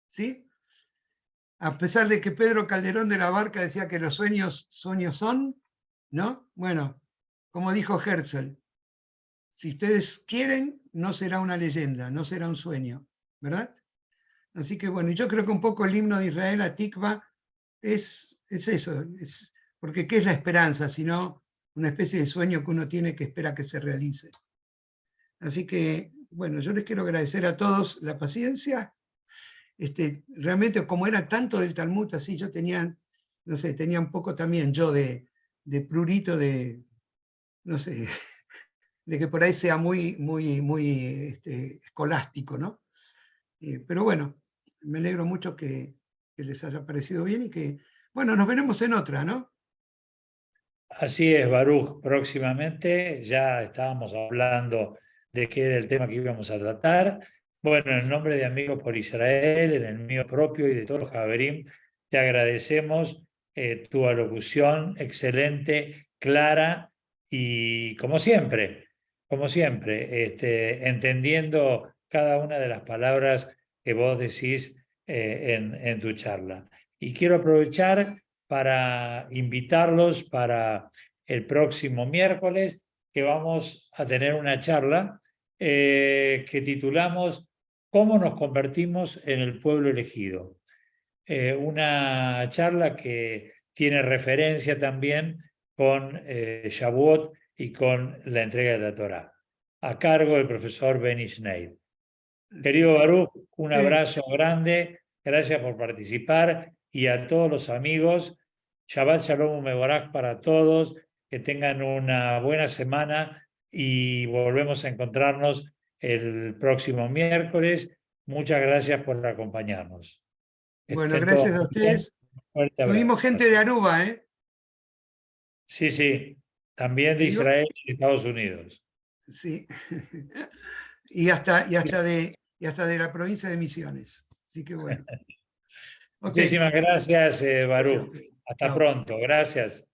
¿sí? A pesar de que Pedro Calderón de la Barca decía que los sueños son, ¿no? Bueno, como dijo Herzl, si ustedes quieren, no será una leyenda, no será un sueño, ¿verdad? Así que bueno, yo creo que un poco el himno de Israel, Atikva, es eso, porque ¿qué es la esperanza? Sino una especie de sueño que uno tiene que espera que se realice. Así que, bueno, yo les quiero agradecer a todos la paciencia. Realmente, como era tanto del Talmud, así yo tenía, no sé, tenía un poco también yo de prurito de, no sé, de que por ahí sea muy escolástico, ¿no? Pero bueno, me alegro mucho que les haya parecido bien y que, bueno, nos veremos en otra, ¿no? Así es, Baruch. Próximamente ya estábamos hablando de qué era el tema que íbamos a tratar. Bueno, en nombre de Amigos por Israel, en el mío propio y de todos los Javerim, te agradecemos tu alocución excelente, clara y como siempre, entendiendo cada una de las palabras que vos decís en tu charla. Y quiero aprovechar para invitarlos para el próximo miércoles, que vamos a tener una charla que titulamos ¿Cómo nos convertimos en el pueblo elegido? Una charla que tiene referencia también con Shavuot y con la entrega de la Torá, a cargo del profesor Benny Schneid. Querido Baruch, un abrazo grande, gracias por participar y a todos los amigos, Shabbat Shalom Mevorach para todos, que tengan una buena semana y volvemos a encontrarnos el próximo miércoles. Muchas gracias por acompañarnos. Bueno, Estén todos gracias a muy bien. ustedes. Fuerte Tuvimos abrazo. gente de Aruba, ¿eh? Sí, también de Digo, Israel y de Estados Unidos. sí. y hasta de la provincia de Misiones. Así que bueno. Ok. Muchísimas gracias, Gracias a Baruch. ustedes. Hasta Chao. pronto. Gracias.